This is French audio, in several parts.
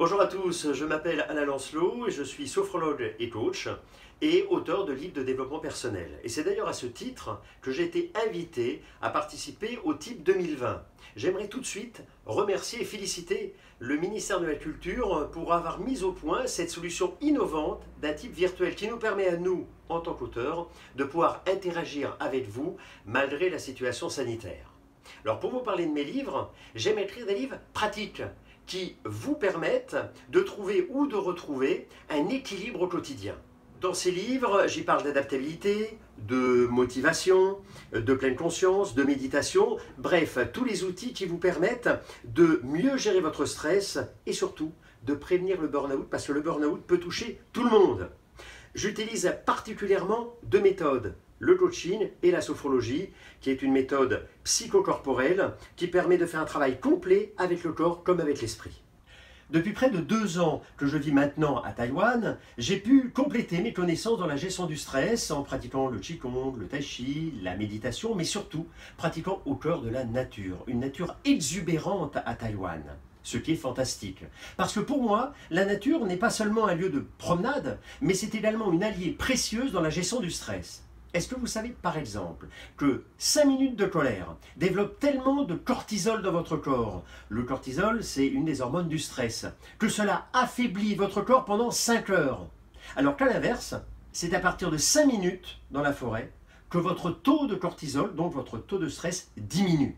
Bonjour à tous, je m'appelle Alain Lancelot et je suis sophrologue et coach et auteur de livres de développement personnel. Et c'est d'ailleurs à ce titre que j'ai été invité à participer au TIP 2020. J'aimerais tout de suite remercier et féliciter le ministère de la Culture pour avoir mis au point cette solution innovante d'un type virtuel qui nous permet à nous, en tant qu'auteurs, de pouvoir interagir avec vous malgré la situation sanitaire. Alors pour vous parler de mes livres, j'aime écrire des livres pratiques qui vous permettent de trouver ou de retrouver un équilibre au quotidien. Dans ces livres, j'y parle d'adaptabilité, de motivation, de pleine conscience, de méditation, bref, tous les outils qui vous permettent de mieux gérer votre stress et surtout de prévenir le burn-out parce que le burn-out peut toucher tout le monde. J'utilise particulièrement deux méthodes, le coaching et la sophrologie, qui est une méthode psychocorporelle qui permet de faire un travail complet avec le corps comme avec l'esprit. Depuis près de 2 ans que je vis maintenant à Taïwan, j'ai pu compléter mes connaissances dans la gestion du stress en pratiquant le Qigong, le Tai Chi, la méditation, mais surtout pratiquant au cœur de la nature, une nature exubérante à Taïwan. Ce qui est fantastique. Parce que pour moi, la nature n'est pas seulement un lieu de promenade, mais c'est également une alliée précieuse dans la gestion du stress. Est-ce que vous savez par exemple que 5 minutes de colère développent tellement de cortisol dans votre corps? Le cortisol, c'est une des hormones du stress. Que cela affaiblit votre corps pendant 5 heures. Alors qu'à l'inverse, c'est à partir de 5 minutes dans la forêt que votre taux de cortisol, donc votre taux de stress, diminue.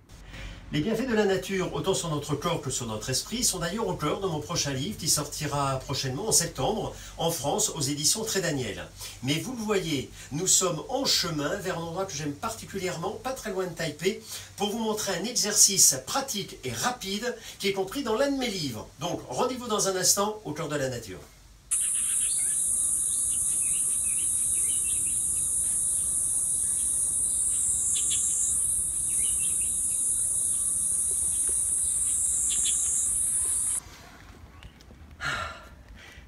Les bienfaits de la nature, autant sur notre corps que sur notre esprit, sont d'ailleurs au cœur de mon prochain livre qui sortira prochainement en septembre en France aux éditions Très Daniel. Mais vous le voyez, nous sommes en chemin vers un endroit que j'aime particulièrement, pas très loin de Taipei, pour vous montrer un exercice pratique et rapide qui est compris dans l'un de mes livres. Donc rendez-vous dans un instant au cœur de la nature.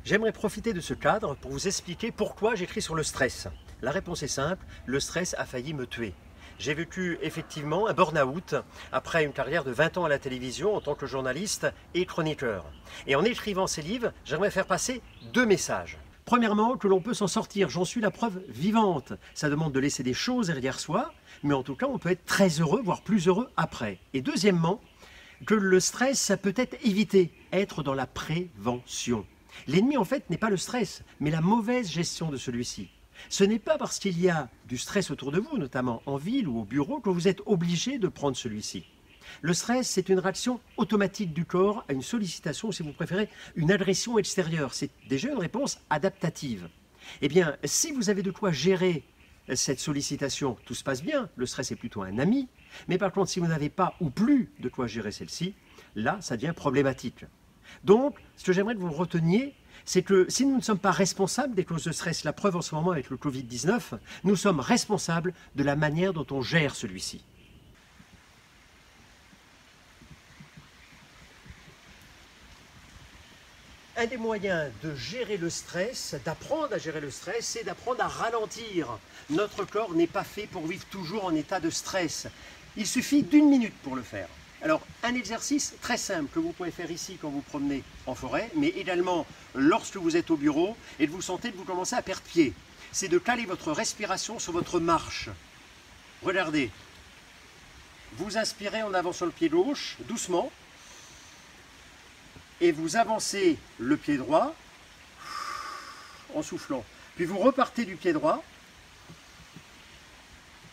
J'aimerais profiter de ce cadre pour vous expliquer pourquoi j'écris sur le stress. La réponse est simple, le stress a failli me tuer. J'ai vécu effectivement un burn-out après une carrière de 20 ans à la télévision en tant que journaliste et chroniqueur. Et en écrivant ces livres, j'aimerais faire passer 2 messages. Premièrement, que l'on peut s'en sortir, j'en suis la preuve vivante. Ça demande de laisser des choses derrière soi, mais en tout cas on peut être très heureux, voire plus heureux après. Et deuxièmement, que le stress, ça peut être évité, être dans la prévention. L'ennemi en fait n'est pas le stress, mais la mauvaise gestion de celui-ci. Ce n'est pas parce qu'il y a du stress autour de vous, notamment en ville ou au bureau, que vous êtes obligé de prendre celui-ci. Le stress, c'est une réaction automatique du corps à une sollicitation, ou si vous préférez, une agression extérieure. C'est déjà une réponse adaptative. Eh bien, si vous avez de quoi gérer cette sollicitation, tout se passe bien, le stress est plutôt un ami. Mais par contre, si vous n'avez pas ou plus de quoi gérer celle-ci, là, ça devient problématique. Donc, ce que j'aimerais que vous reteniez, c'est que si nous ne sommes pas responsables des causes de stress, la preuve en ce moment avec le Covid-19, nous sommes responsables de la manière dont on gère celui-ci. Un des moyens de gérer le stress, d'apprendre à gérer le stress, c'est d'apprendre à ralentir. Notre corps n'est pas fait pour vivre toujours en état de stress. Il suffit d'1 minute pour le faire. Alors, un exercice très simple que vous pouvez faire ici quand vous promenez en forêt, mais également lorsque vous êtes au bureau et que vous sentez que vous commencez à perdre pied, c'est de caler votre respiration sur votre marche. Regardez, vous inspirez en avançant le pied gauche, doucement, et vous avancez le pied droit en soufflant. Puis vous repartez du pied droit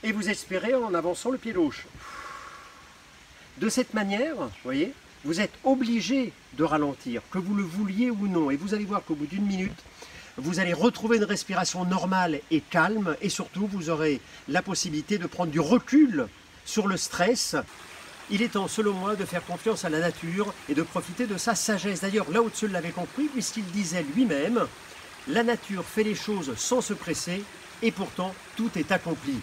et vous expirez en avançant le pied gauche. De cette manière, vous voyez, vous êtes obligé de ralentir, que vous le vouliez ou non. Et vous allez voir qu'au bout d'1 minute, vous allez retrouver une respiration normale et calme. Et surtout, vous aurez la possibilité de prendre du recul sur le stress. Il est temps, selon moi, de faire confiance à la nature et de profiter de sa sagesse. D'ailleurs, Lao Tzu l'avait compris, puisqu'il disait lui-même, la nature fait les choses sans se presser, et pourtant, tout est accompli.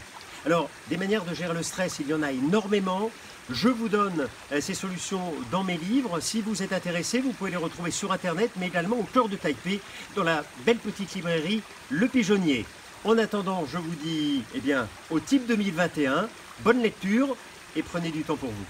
Alors, des manières de gérer le stress, il y en a énormément. Je vous donne ces solutions dans mes livres. Si vous êtes intéressé, vous pouvez les retrouver sur Internet, mais également au cœur de Taipei, dans la belle petite librairie Le Pigeonnier. En attendant, je vous dis, au TIP 2021, bonne lecture et prenez du temps pour vous.